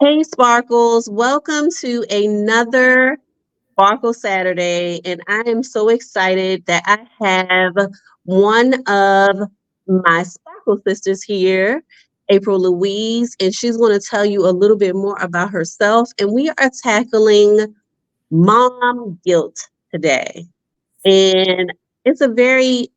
Hey, Sparkles, welcome to another Sparkle Saturday. And I am so excited that I have one of my Sparkle sisters here, April Louise, and she's going to tell you a little bit more about herself. And we are tackling mom guilt today. And it's a very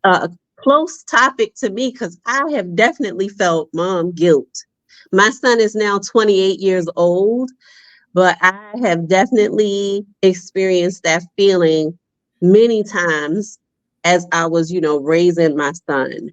uh, close topic to me because I have definitely felt mom guilt. My son is now 28 years old, but I have definitely experienced that feeling many times as I was, raising my son.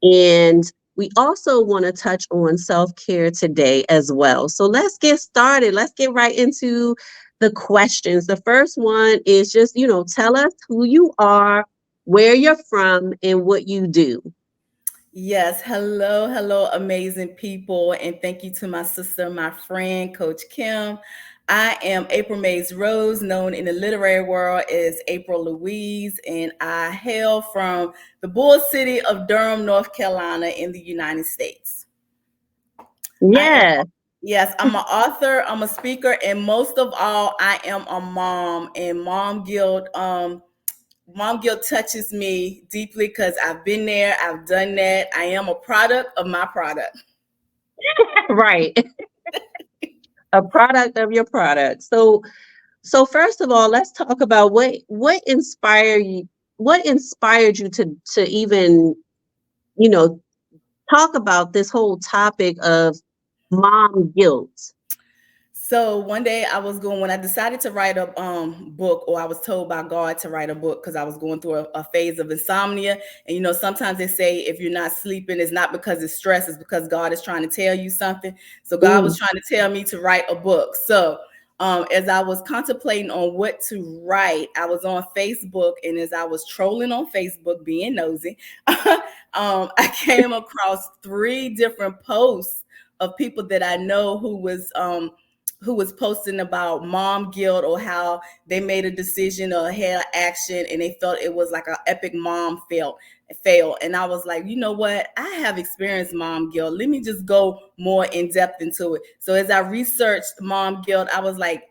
And we also want to touch on self care today as well. So let's get started. Let's get right into the questions. The first one is just, tell us who you are, where you're from, and what you do. Yes, hello, amazing people, and thank you to my sister, my friend, Coach Kim. I am April Mays Rose, known in the literary world as April Louise, and I hail from the Bull City of Durham, North Carolina, in the United States. I am, Yes. yes, I'm an author, I'm a speaker, and most of all, I am a mom. And mom guilt touches me deeply because I've been there, I've done that. I am a product of my product. Right. A product of your product. So first of all, let's talk about what inspired you to even, you know, talk about this whole topic of mom guilt. So one day when I decided to write a book, or I was told by God to write a book because I was going through a phase of insomnia. And sometimes they say if you're not sleeping, it's not because it's stress, it's because God is trying to tell you something. So God was Mm, trying to tell me to write a book. So as I was contemplating on what to write, I was on Facebook, and as I was trolling on Facebook, being nosy, I came across three different posts of people that I know who was posting about mom guilt, or how they made a decision or had action and they felt it was like an epic mom fail. And I was like, you know what, I have experienced mom guilt, let me just go more in depth into it. So as I researched mom guilt, I was like,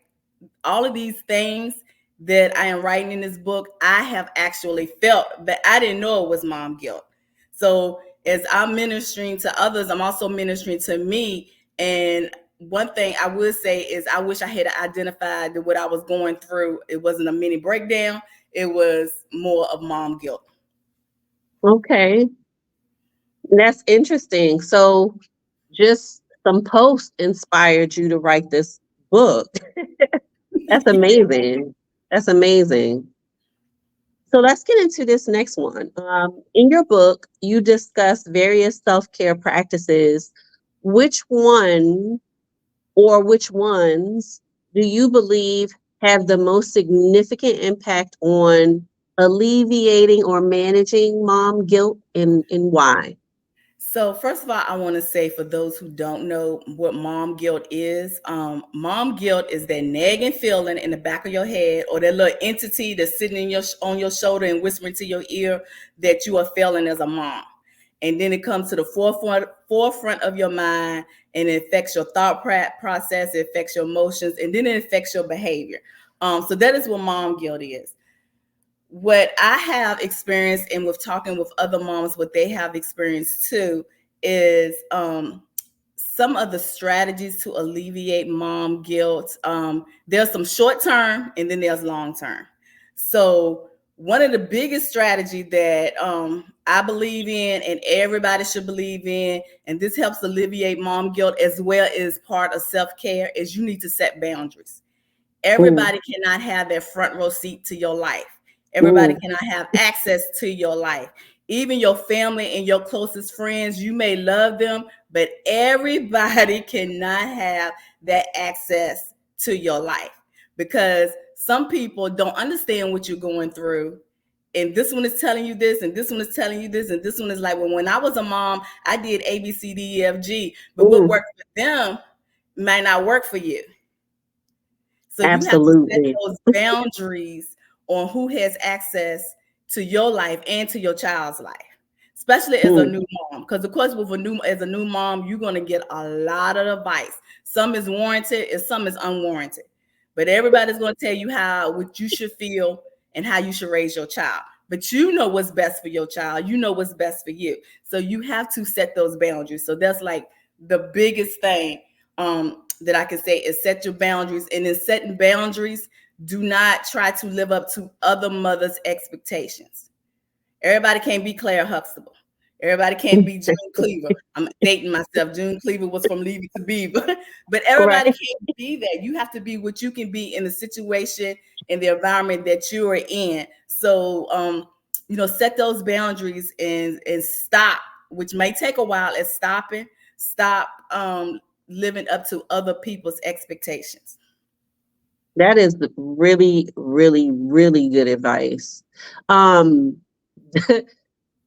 all of these things that I am writing in this book, I have actually felt, but I didn't know it was mom guilt. So as I'm ministering to others, I'm also ministering to me. And one thing I would say is I wish I had identified that what I was going through, it wasn't a mini breakdown, it was more of mom guilt. okay, that's interesting. So just some posts inspired you to write this book. That's Yeah. amazing. That's amazing. So let's get into this next one. In your book, you discuss various self care practices. Which one or which ones do you believe have the most significant impact on alleviating or managing mom guilt, and why? So first of all, I want to say, for those who don't know what mom guilt is, mom guilt is that nagging feeling in the back of your head, or that little entity that's sitting on your shoulder and whispering to your ear that you are failing as a mom. And then it comes to the forefront of your mind, and it affects your thought process, it affects your emotions, and then it affects your behavior. So that is what mom guilt is. What I have experienced, and with talking with other moms, what they have experienced too, is some of the strategies to alleviate mom guilt. There's some short term, and then there's long term. So one of the biggest strategy that I believe in, and everybody should believe in, and this helps alleviate mom guilt as well as part of self-care, is you need to set boundaries. Mm, Everybody cannot have their front row seat to your life. Everybody mm, cannot have access to your life. Even your family and your closest friends, you may love them, but everybody cannot have that access to your life, because some people don't understand what you're going through. And this one is telling you this, and this one is telling you this, and this one is like, well, when I was a mom, I did A, B, C, D, E, F, G. But what mm, worked for them might not work for you. So you have to set absolutely. those boundaries on who has access to your life and to your child's life. especially as a Mm. new mom. Because of course, as a new mom, you're gonna get a lot of advice. Some is warranted and some is unwarranted. But everybody's gonna tell you what you should feel and how you should raise your child. But you know what's best for your child. You know what's best for you. So you have to set those boundaries. So that's like the biggest thing that I can say is set your boundaries. And in setting boundaries, do not try to live up to other mothers' expectations. Everybody can't be Claire Huxtable. Everybody can't be June Cleaver. I'm dating myself. June Cleaver was from Leave It to Beaver. But everybody Right. can't be that. You have to be what you can be in the situation and the environment that you are in. So set those boundaries and stop, which may take a while, at stopping. Stop living up to other people's expectations. That is really, really, really good advice. Um,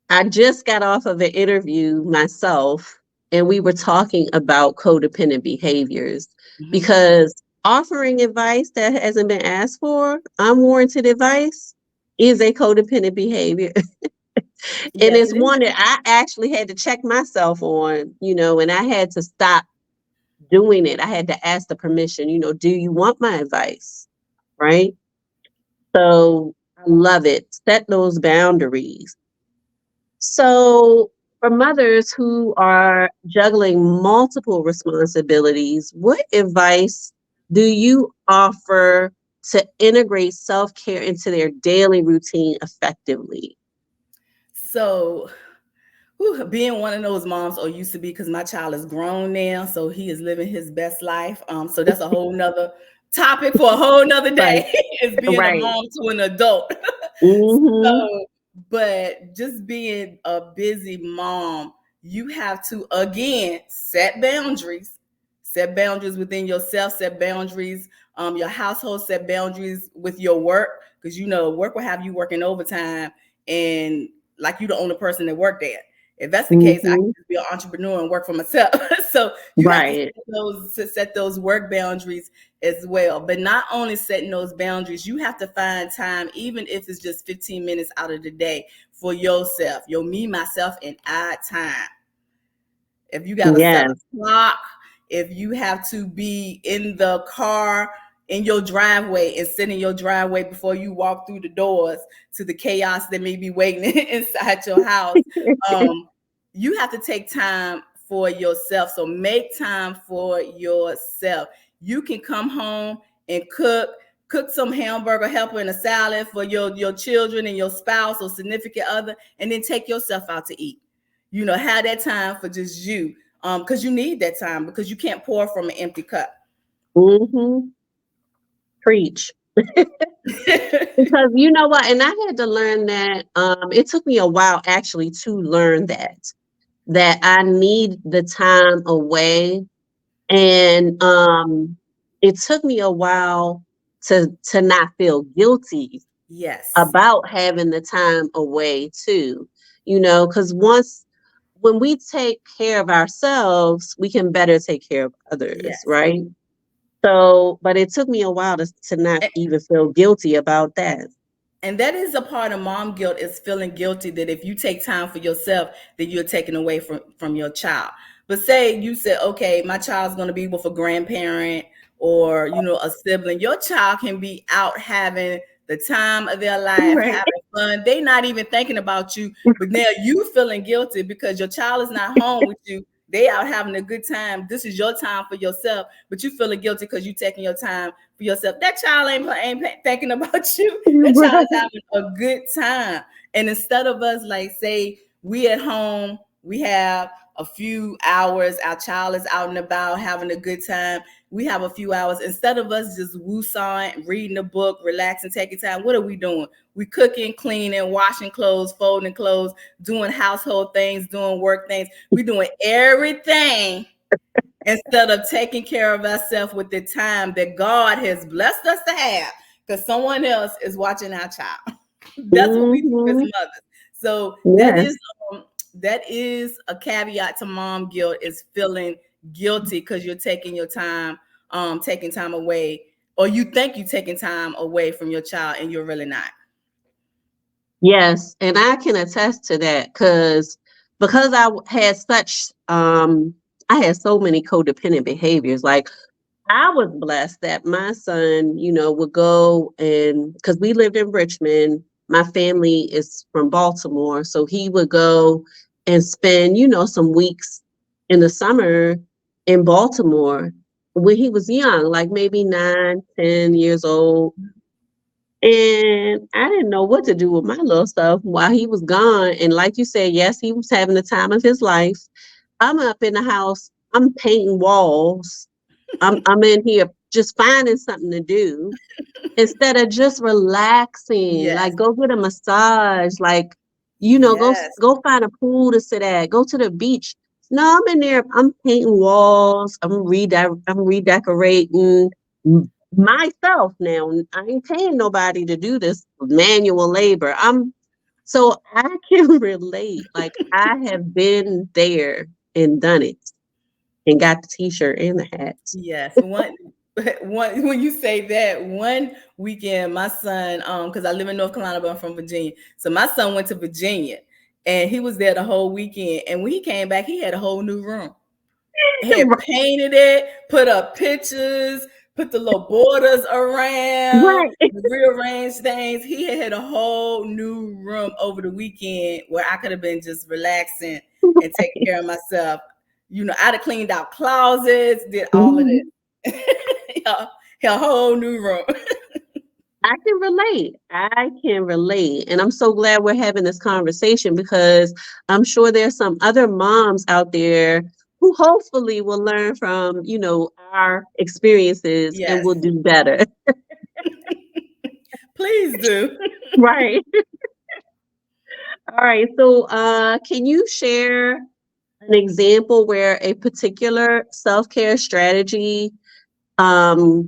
I just got off of an interview myself, and we were talking about codependent behaviors Mm-hmm. because offering advice that hasn't been asked for, unwarranted advice, is a codependent behavior. And Yes, it's it is. one that I actually had to check myself on, and I had to stop doing it. I had to ask the permission, do you want my advice? Right. So I love it. Set those boundaries. So, for mothers who are juggling multiple responsibilities, what advice do you offer to integrate self care into their daily routine effectively? So being one of those moms, or used to be, because my child is grown now, so he is living his best life. So that's a whole nother topic for a whole nother Right, day, is being a right. mom to an adult. Mm-hmm. So, but just being a busy mom, you have to again set boundaries within yourself, set boundaries, your household, set boundaries with your work, because work will have you working overtime, and like you're the only person that work there. If that's the case, I Mm-hmm. can just be an entrepreneur and work for myself. So you have to Right. set those work boundaries as well. But not only setting those boundaries, you have to find time, even if it's just 15 minutes out of the day, for yourself, your me, myself, and I time. If you got to set Yes. a clock, if you have to be in the car in your driveway and sit in your driveway before you walk through the doors to the chaos that may be waiting inside your house, um, you have to take time for yourself. So make time for yourself. You can come home and cook some hamburger helper and a salad for your children and your spouse or significant other, and then take yourself out to eat. Have that time for just you, because you need that time, because you can't pour from an empty cup. Mm-hmm. Preach. Because you know what? And I had to learn that it took me a while actually to learn that I need the time away. And it took me a while to not feel guilty Yes, about having the time away too. Because when we take care of ourselves, we can better take care of others, yes. right? So, but it took me a while to not even feel guilty about that. And that is a part of mom guilt, is feeling guilty that if you take time for yourself, that you're taking away from your child. But say you said, okay, my child's going to be with a grandparent or a sibling. Your child can be out having the time of their life, Right. having fun. They not even thinking about you, but now you feeling guilty because your child is not home with you. They out having a good time. This is your time for yourself, but you feeling guilty because you taking your time for yourself. That child ain't thinking about you. That child is having a good time. And instead of us, like, say we at home, we have a few hours, our child is out and about having a good time. We have a few hours. Instead of us just woosawing, reading a book, relaxing, taking time, what are we doing? We cooking, cleaning, washing clothes, folding clothes, doing household things, doing work things. We doing everything instead of taking care of ourselves with the time that God has blessed us to have, because someone else is watching our child. That's what we do as Hmm. mothers. So Yes. that is a caveat to mom guilt, is feeling guilty because you're taking your time, taking time away, or you think you're taking time away from your child and you're really not. Yes, and I can attest to that because had such I had so many codependent behaviors. Like I was blessed that my son, would go and because we lived in Richmond, my family is from Baltimore, so he would go and spend, some weeks in the summer in Baltimore when he was young, like maybe 9, 10 years old. And I didn't know what to do with my little stuff while he was gone. And like you said, yes, he was having the time of his life. I'm up in the house, I'm painting walls. I'm in here just finding something to do instead of just relaxing. Yes, Like go get a massage, like yes, go find a pool to sit at, go to the beach. No, I'm in there. I'm painting walls. I'm redecorating myself now. I ain't paying nobody to do this manual labor. So I can relate. Like I have been there and done it and got the t-shirt and the hat. yes. One when you say that, one weekend my son, because I live in North Carolina, but I'm from Virginia. So my son went to Virginia and he was there the whole weekend. And when he came back, he had a whole new room. Had painted it, put up pictures, put the little borders around, Right. rearranged things. He had a whole new room over the weekend where I could have been just relaxing and taking care of myself. I'd have cleaned out closets, did all of Mhm. this. A whole new room. I can relate. I can relate. And I'm so glad we're having this conversation because I'm sure there's some other moms out there who hopefully will learn from, our experiences and Yes, will do better. please do. Right. All right. So, can you share an example where a particular self-care strategy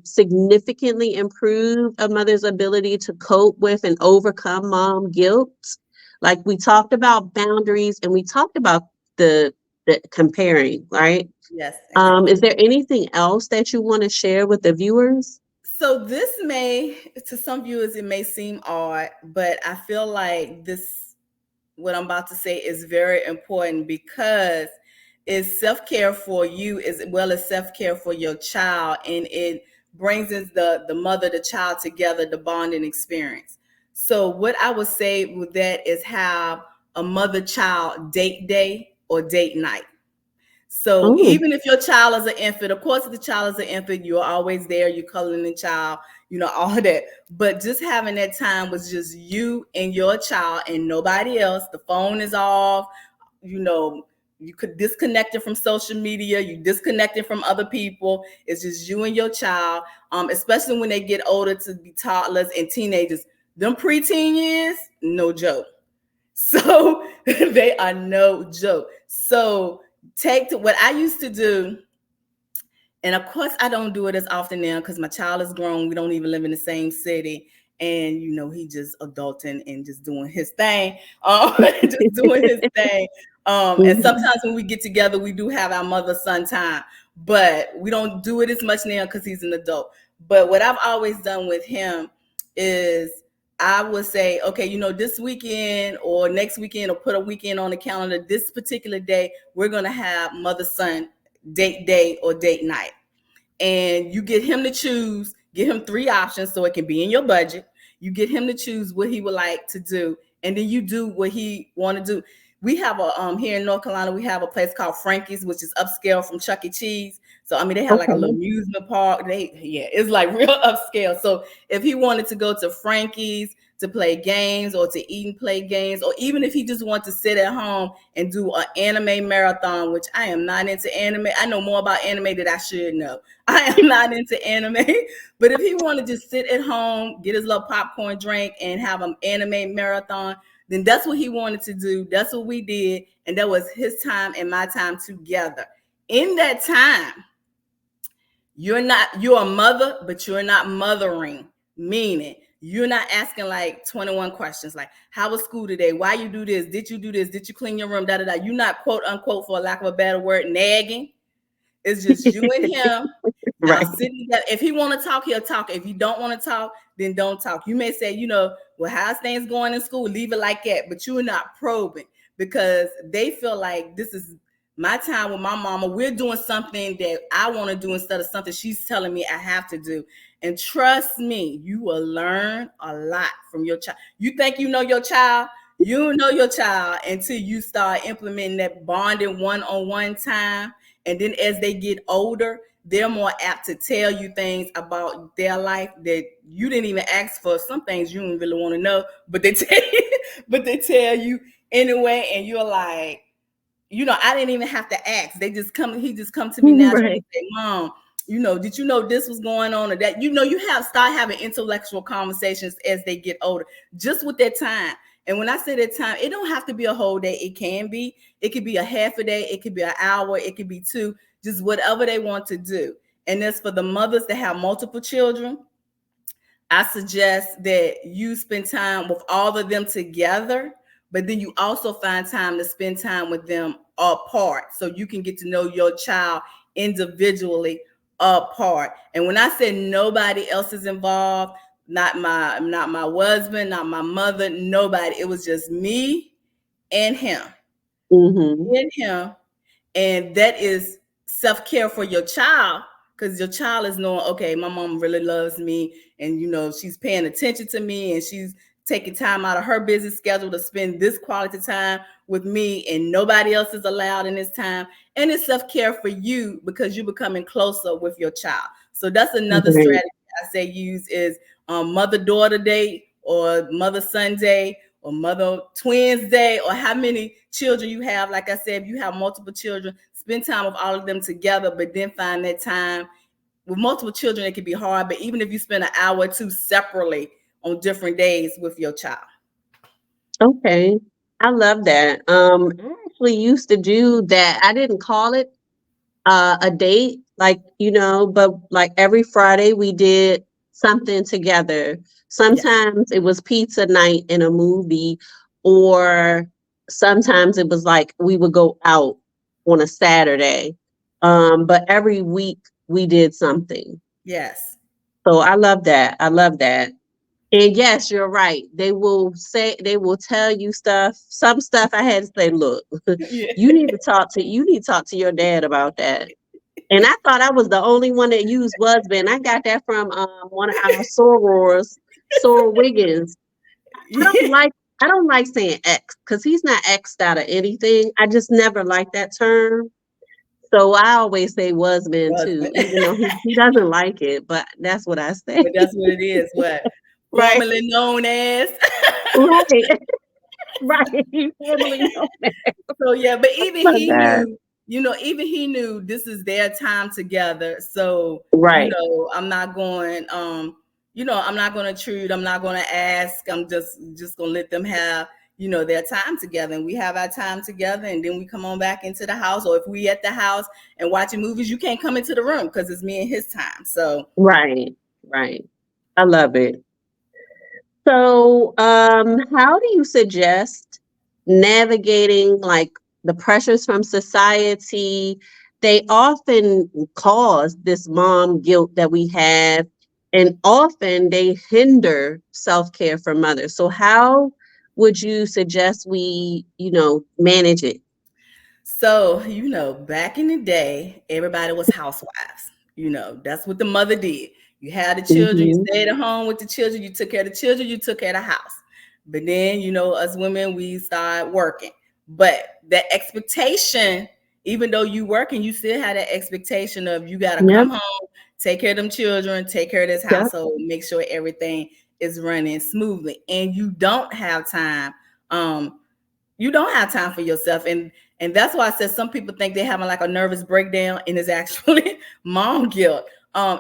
significantly improve a mother's ability to cope with and overcome mom guilt? Like we talked about boundaries and we talked about the the comparing, right? Yes, exactly. Is there anything else that you want to share with the viewers? So this may, to some viewers, it may seem odd, but I feel like what I'm about to say is very important because it's self-care for you as well as self-care for your child, and it brings in the mother, the child together, the bonding experience. So what I would say with that is have a mother-child date day or date night. So Oh, even if your child is an infant, of course, if the child is an infant, you're always there, you're cuddling the child, all of that. But just having that time was just you and your child and nobody else. The phone is off, you know, you could disconnect it from social media, you disconnect it from other people. It's just you and your child, especially when they get older to be toddlers and teenagers. Them preteen years, no joke. So they are no joke. So take to what I used to do, and of course I don't do it as often now because my child is grown. We don't even live in the same city, and he just adulting and just doing his thing, just doing his thing. And mhm. sometimes when we get together, we do have our mother son time, but we don't do it as much now because he's an adult. But what I've always done with him is I would say, okay, this weekend or next weekend, or put a weekend on the calendar. This particular day, we're gonna have mother son date day or date night, and you get him to choose. Get him three options so it can be in your budget. You get him to choose what he would like to do, and then you do what he want to do. We have a here in North Carolina, we have a place called Frankie's, which is upscale from Chuck E. Cheese. So I mean, they have like a little Okay. amusement park. It's like real upscale. So if he wanted to go to Frankie's to play games or to eat and play games, or even if he just wants to sit at home and do an anime marathon, which I am not into anime. I know more about anime than I should know. I am not into anime. But if he want to just sit at home, get his little popcorn drink and have an anime marathon, then that's what he wanted to do. That's what we did. And that was his time and my time together. In that time, you're a mother, but you're not mothering, meaning you're not asking like 21 questions like, how was school today? Why you do this? Did you do this? Did you clean your room? Da da da. You're not, quote unquote, for lack of a better word, nagging. It's just you and him. Y'all Right. sitting together. If he want to talk, he'll talk. If you don't want to talk, then don't talk. You may say, well, how's things going in school? Leave it like that. But you're not probing because they feel like this is my time with my mama. We're doing something that I want to do instead of something she's telling me I have to do. And trust me, you will learn a lot from your child. You think you know your child? You know your child until you start implementing that bonding one-on-one time. And then as they get older, they're more apt to tell you things about their life that you didn't even ask for. Some things you don't really want to know, but they tell you anyway, and you're like, I didn't even have to ask. He just come to me naturally Right. and say, Mom, did you know this was going on or that? You start having intellectual conversations as they get older, just with that time. And when I say that time, it don't have to be a whole day. It could be a half a day. It could be an hour. It could be two, just whatever they want to do. And that's for the mothers that have multiple children. I suggest that you spend time with all of them together, but then you also find time to spend time with them apart so you can get to know your child individually apart. And when I say nobody else is involved, not my husband, not my mother, nobody. It was just me and him. Mm-hmm. Me and him. And that is self-care for your child because your child is knowing, okay, my mom really loves me and she's paying attention to me and she's taking time out of her busy schedule to spend this quality time with me and nobody else is allowed in this time. And it's self-care for you because you're becoming closer with your child. So that's another Right. strategy I say use is mother-daughter day or mother-son day or mother twins day, or how many children you have. Like I said, if you have multiple children, spend time with all of them together, but then find that time. With multiple children, it can be hard, but even if you spend an hour or two separately on different days with your child. Okay. I love that. I actually used to do that. I didn't call it a date, like, but like every Friday we did something together. Yes. Sometimes it was pizza night and a movie, or sometimes it was like we would go out on a Saturday. But every week we did something. Yes. So I love that. I love that. And yes, you're right. They will tell you stuff. Some stuff I had to say, look, Yeah. you need to talk to your dad about that. And I thought I was the only one that used husband. I got that from one of our sorors, Soror Wiggins. I don't like I don't like saying ex because he's not exed out of anything. I just never liked that term. So I always say husband too, Husband. even though he doesn't like it, but that's what I say. But that's what it is. What Right. formerly known as. Right. Right. He formerly known that. So yeah, but even Love he that. knew, even he knew this is their time together. So, Right. I'm not going, I'm not gonna intrude, I'm not gonna ask. I'm just gonna let them have, their time together. And we have our time together and then we come on back into the house. Or if we at the house and watching movies, you can't come into the room because it's me and his time. So Right. Right. I love it. So, how do you suggest navigating like the pressures from society? They often cause this mom guilt that we have, and often they hinder self care for mothers. So, how would you suggest we, manage it? So, back in the day, everybody was housewives. That's what the mother did. You had the children, you Hmm. stayed at home with the children, you took care of the children, you took care of the house. But then, us women, we started working. But that expectation, even though you working, you still had that expectation of you got to Yep. come home, take care of them children, take care of this Yep. household, make sure everything is running smoothly. And you don't have time. You don't have time for yourself, and that's why I said some people think they're having like a nervous breakdown and it's actually mom guilt.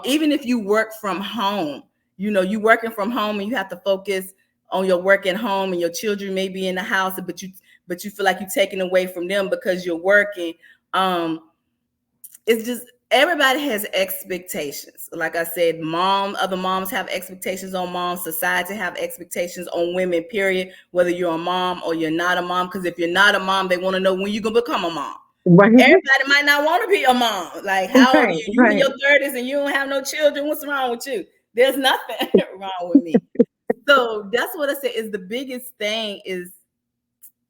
Even if you work from home, you working from home and you have to focus on your work at home and your children may be in the house, but you feel like you're taking away from them because you're working. It's just everybody has expectations. Like I said, other moms have expectations on moms, society have expectations on women, period, whether you're a mom or you're not a mom. Because if you're not a mom, they want to know when you're gonna become a mom. Right. Everybody might not want to be a mom. Like, how old are Right. you? You in Right. your 30s and you don't have no children. What's wrong with you? There's nothing wrong with me. So that's what I say is the biggest thing is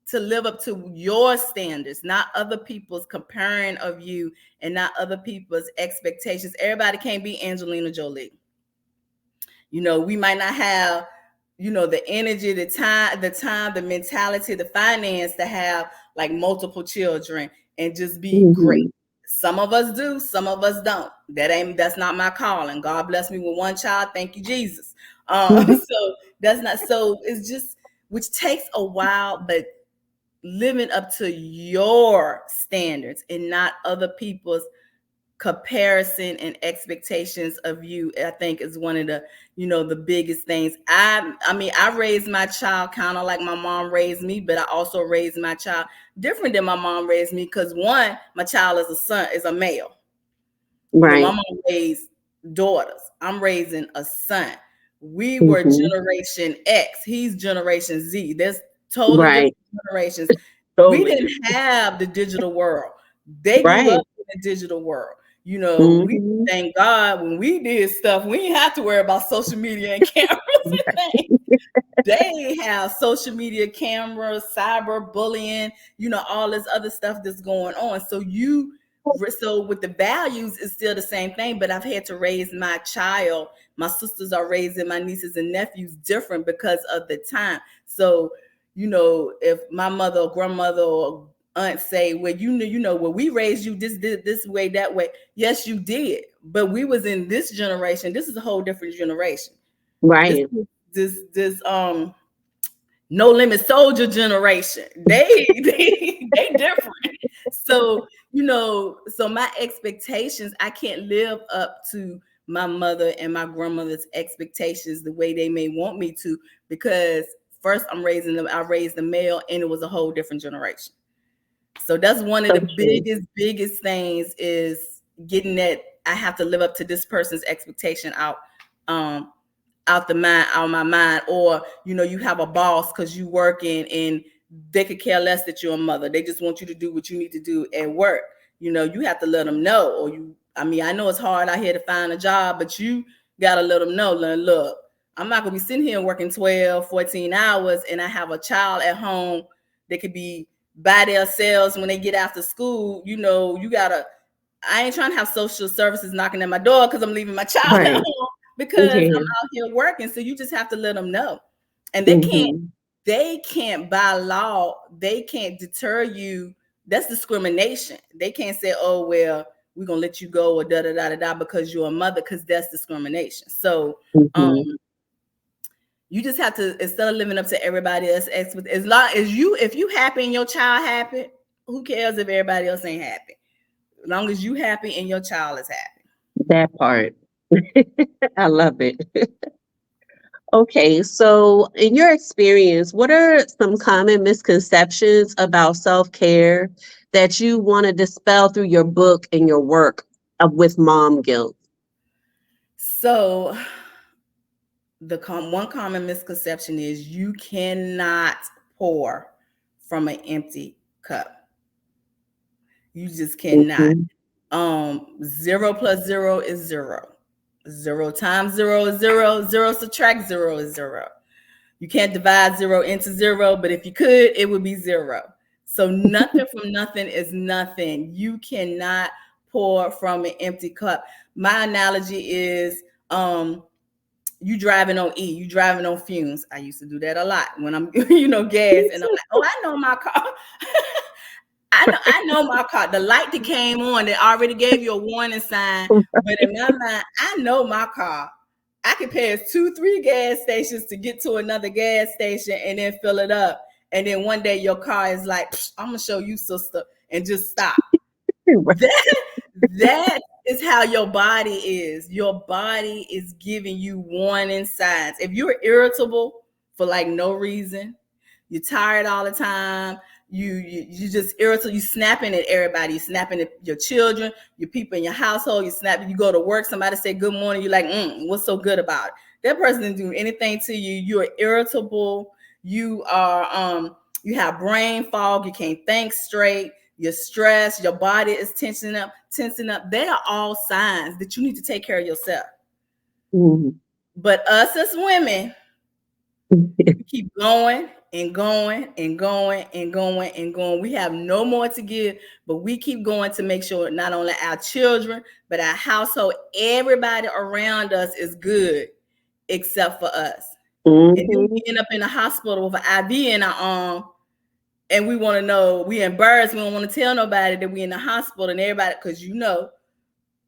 to live up to your standards, not other people's comparing of you and not other people's expectations. Everybody can't be Angelina Jolie. We might not have, the energy, the mentality, the finance to have like multiple children and just be great. Hmm. Some of us do, some of us don't. That's not my calling. God bless me with one child. Thank you, Jesus. So that's not so it's just which takes a while, but living up to your standards and not other people's comparison and expectations of you. I think is one of the biggest things. I mean I raised my child kind of like my mom raised me, but I also raised my child different than my mom raised me, because one, my child is a male. My Right. mom raised daughters. I'm raising a son. We were Hmm. Generation X. He's Generation Z. There's totally different Right. generations. We Totally didn't different. have the digital world. They grew Right. up in the digital world. We Hmm. thank God when we did stuff, we didn't have to worry about social media and cameras and things. They have social media cameras, cyber bullying, all this other stuff that's going on. So with the values, it's still the same thing, but I've had to raise my child. My sisters are raising my nieces and nephews different because of the time. So, if my mother or grandmother or aunt say, well, well, we raised you this way, that way. Yes, you did. But we was in this generation. This is a whole different generation. This Right. this no limit soldier generation. They different. So, so my expectations, I can't live up to my mother and my grandmother's expectations the way they may want me to, because first I raised the male, and it was a whole different generation. So that's one of So the true. biggest things is getting that I have to live up to this person's expectation um out of my mind. Or you have a boss because you working and they could care less that you're a mother. They just want you to do what you need to do at work. You have to let them know. Or I know it's hard out here to find a job, but you gotta let them know, look, I'm not gonna be sitting here working 12, 14 hours and I have a child at home that could be by themselves when they get after school. You gotta I ain't trying to have social services knocking at my door because I'm leaving my child at Right. home because I'm Okay. out here working. So you just have to let them know. And Hmm. they can't by law, they can't deter you. That's discrimination. They can't say, oh, well, we're gonna let you go or da da da da da because you're a mother, because that's discrimination. So um Hmm. you just have to, instead of living up to everybody else, as long as if you happy and your child happy, who cares if everybody else ain't happy? As long as you happy and your child is happy. That part. I love it. Okay, so in your experience, what are some common misconceptions about self-care that you want to dispel through your book and your work of with mom guilt? So one common misconception is you cannot pour from an empty cup. You just cannot. Hmm. 0 plus 0 is 0. 0 times 0 is 0. 0 subtract 0 is 0. You can't divide 0 into 0, but if you could, it would be 0. So nothing from nothing is nothing. You cannot pour from an empty cup. My analogy is you driving on E, you driving on fumes. I used to do that a lot when I'm, gas, and I'm like, oh, I know my car. I know my car. The light that came on that already gave you a warning sign. But in my mind, I know my car. I can pass 2, 3 gas stations to get to another gas station and then fill it up. And then one day your car is like, I'm gonna show you, sister, and just stop. That that is how your body is. Your body is giving you warning signs. If you're irritable for like no reason, you're tired all the time, you just irritable, you snapping at everybody, you snapping at your children, your people in your household, you snapping, you go to work, somebody say good morning, you're like, what's so good about it? That person didn't do anything to you. You're irritable, you have brain fog, you can't think straight, you're stressed, your body is tensing up. They are all signs that you need to take care of yourself. Mhm. But us as women, we keep going and going and going and going and going. We have no more to give, but we keep going to make sure not only our children, but our household, everybody around us is good except for us. And then Mhm. we end up in the hospital with an IV in our arm, and we want to know, we embarrassed, we don't want to tell nobody that we in the hospital, and everybody, because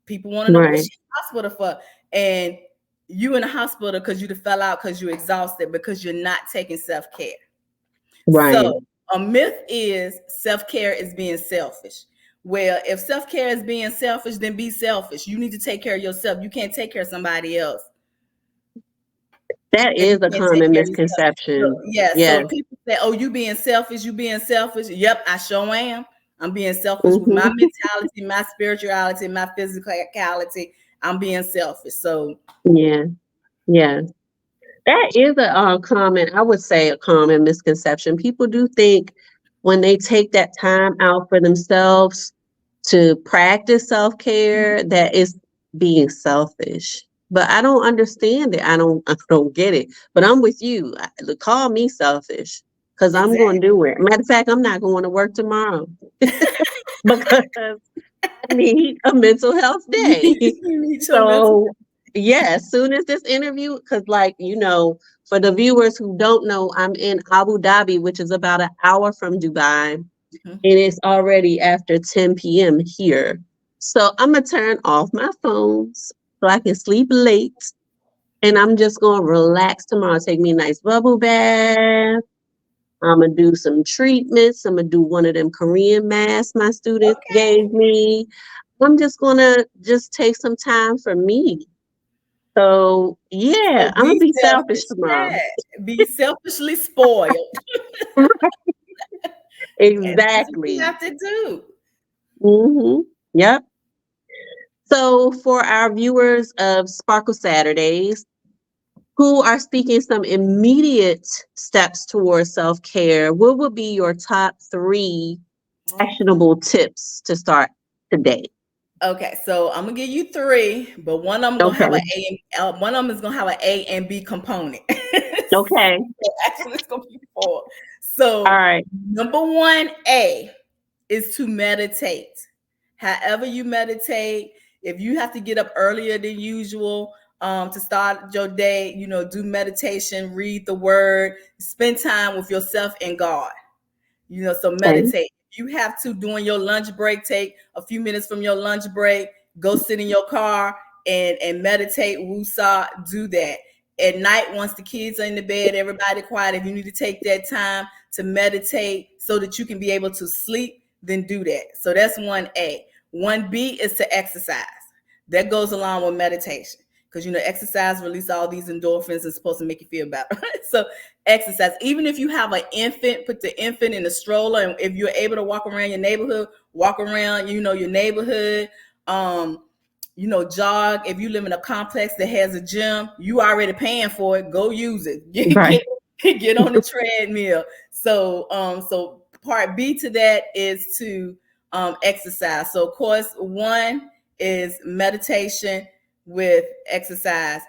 people want to know what Right. she in the hospital for. And you in the hospital because you fell out because you're exhausted, because you're not taking self-care. Right. So a myth is self-care is being selfish. Well, if self-care is being selfish, then be selfish. You need to take care of yourself. You can't take care of somebody else That if you is a can't take common care of yourself. So misconception. yeah, so Yes. people say, "Oh, you being selfish, you being selfish." Yep, I sure am. I'm being selfish with my Mhm. mentality, my spirituality, my physicality. I'm being selfish. So Yeah. Yeah. That is a common, I would say, a common misconception. People do think when they take that time out for themselves to practice self mhm, care, that is being selfish. But I don't understand it. I don't get it. But I'm with you. Call me selfish because I'm going to exactly. do it. Matter of fact, I'm not going to work tomorrow because I need a mental health day. You need your mental. So, yeah, as soon as this interview, because, like, for the viewers who don't know, I'm in Abu Dhabi, which is about an hour from Dubai, and Mhm. it's already after 10 p.m. here. So, I'm going to turn off my phones so I can sleep late. And I'm just going to relax tomorrow. Take me a nice bubble bath. I'm going to do some treatments. I'm going to do one of them Korean masks my students Okay. gave me. I'm just gonna just take some time for me. So So yeah, I'm gonna be be selfish selfish. tomorrow. Yeah. Be selfishly spoiled. That's what you Exactly. have to do. Yep. So for our viewers of Sparkle Saturdays who are seeking some immediate steps towards self-care, what would be your top three actionable tips to start today? Okay, so I'm gonna give you three, but one of them gonna have Okay. one of them is gonna have an A and B component. Okay. So actually, it's gonna be four. All So right. number one, A, is to meditate. However you meditate, if you have to get up earlier than usual to start your day, do meditation, read the word, spend time with yourself and God. So Okay. meditate. If you have to, during your lunch break, take a few minutes from your lunch break, go sit in your car and meditate, woosah, do that. At night, once the kids are in the bed, everybody quiet. If you need to take that time to meditate so that you can be able to sleep, then do that. So that's 1A. 1B is to exercise. That goes along with meditation. Because exercise release all these endorphins. It's supposed to make you feel better. So exercise. Even if you have an infant, put the infant in a stroller, and if you're able to walk around your neighborhood, walk around, your neighborhood. Jog. If you live in a complex that has a gym, you already paying for it. Go use it. Right. Get on the treadmill. So part B to that is to exercise. So of course, one is meditation with exercise.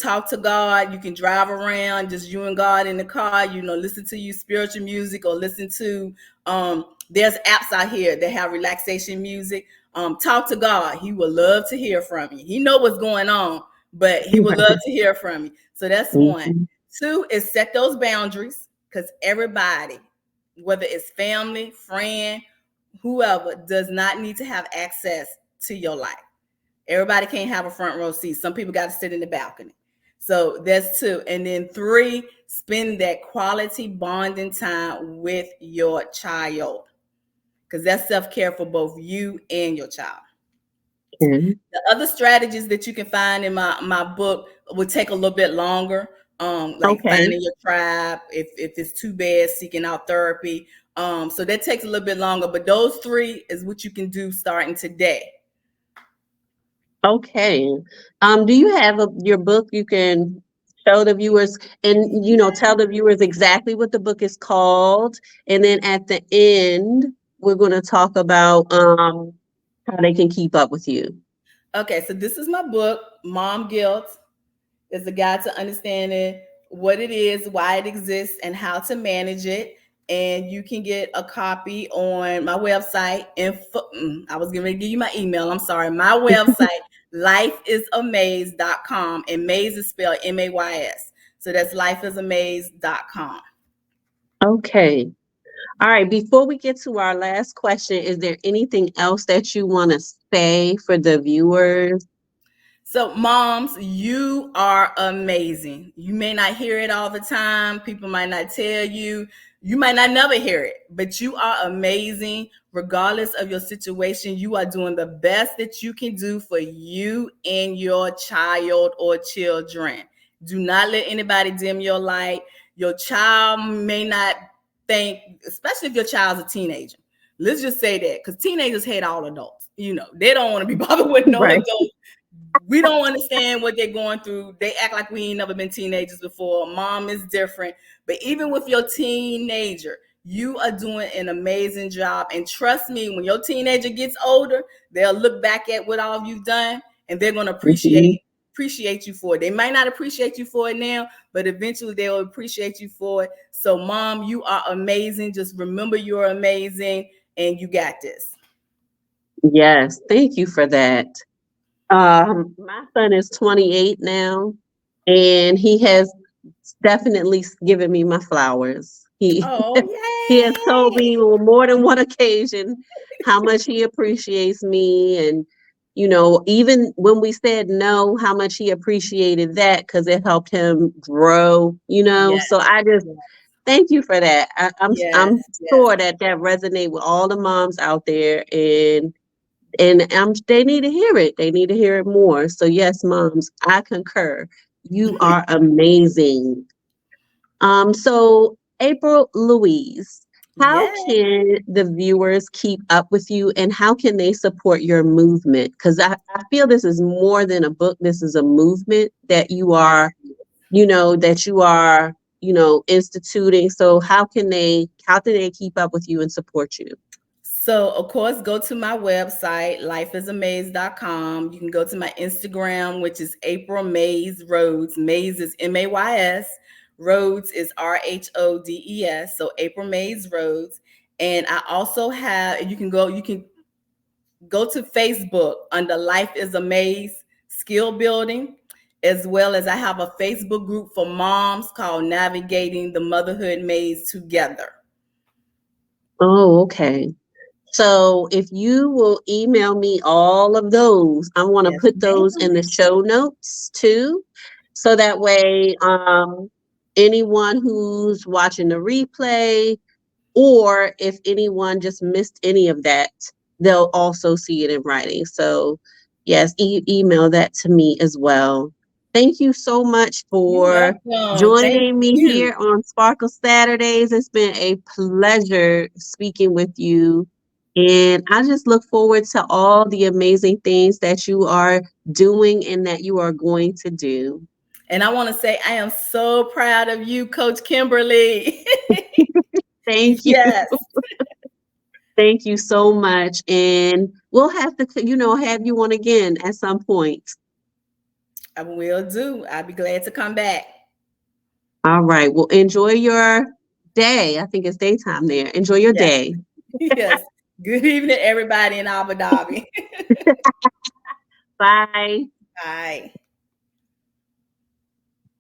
Talk to God. You can drive around, just you and God in the car. Listen to you spiritual music, or listen to there's apps out here that have relaxation music. Talk to God. He would love to hear from you. He know what's going on, but he would love to hear from you. So that's one. Mhm. Two is set those boundaries, because everybody, whether it's family, friend, whoever, does not need to have access to your life. Everybody can't have a front row seat. Some people got to sit in the balcony. So that's two. And then three, spend that quality bonding time with your child, because that's self-care for both you and your child. Okay. The other strategies that you can find in my book would take a little bit longer, like Okay. finding your tribe, if it's too bad, seeking out therapy. So that takes a little bit longer, but those three is what you can do starting today. Okay. Do you have your book you can show the viewers and tell the viewers exactly what the book is called, and then at the end we're going to talk about how they can keep up with you. Okay, so this is my book, Mom Guilt. Is the guide to understanding what it is, why it exists, and how to manage it. And you can get a copy on my website. I was going to give you my email. I'm sorry. My website, lifeisamaze.com. And maze is spelled MAYS. So that's lifeisamaze.com. Okay. All right. Before we get to our last question, is there anything else that you want to say for the viewers? So, moms, you are amazing. You may not hear it all the time. People might not tell you. You might not never hear it, but you are amazing. Regardless of your situation, you are doing the best that you can do for you and your child or children. Do not let anybody dim your light. Your child may not think, especially if your child's a teenager. Let's just say that because teenagers hate all adults. They don't want to be bothered with no Right. adults. We don't understand what they're going through. They act like we ain't never been teenagers before. Mom is different. But even with your teenager, you are doing an amazing job. And trust me, when your teenager gets older, they'll look back at what all you've done and they're going to Mhm. appreciate you for it. They might not appreciate you for it now, but eventually they'll appreciate you for it. So, Mom, you are amazing. Just remember you're amazing and you got this. Yes. Thank you for that. My son is 28 now, and he has definitely given me my flowers. He Oh, he has told me yay! on more than one occasion how much he appreciates me, and even when we said no, how much he appreciated that because it helped him grow. Yes, So I just thank you for that. yes, I'm yes. sure that resonate with all the moms out there, and they need to hear it. They need to hear it more. So yes, moms, I concur. You are amazing. So April Louise, how Yes. can the viewers keep up with you and how can they support your movement? Because I feel this is more than a book. This is a movement that you Yes. are, instituting. So how can they keep up with you and support you? So, of course, go to my website, lifeisamaze.com. You can go to my Instagram, which is April Mays Rhodes. Mays is Mays. Rhodes is Rhodes. So, April Mays Rhodes. And I also have, you can go to Facebook under Life is a Maze Skill Building, as well as I have a Facebook group for moms called Navigating the Motherhood Maze Together. Oh, okay. So if you will email me all of those, I want to Yes, put those ma'am. in the show notes too. So that way, anyone who's watching the replay, or if anyone just missed any of that, they'll also see it in writing. So, yes, email that to me as well. Thank you so much You're for welcome. Thank joining me you. here on Sparkle Saturdays. It's been a pleasure speaking with you. And I just look forward to all the amazing things that you are doing and that you are going to do. And I want to say I am so proud of you, Coach Kimberly. Thank you. Yes, Thank you so much. And we'll have to, have you on again at some point. I will do. I'll be glad to come back. All right. Well, enjoy your day. I think it's daytime there. Enjoy your Yes, day. yes. Good evening, everybody in Abu Dhabi. Bye. Bye.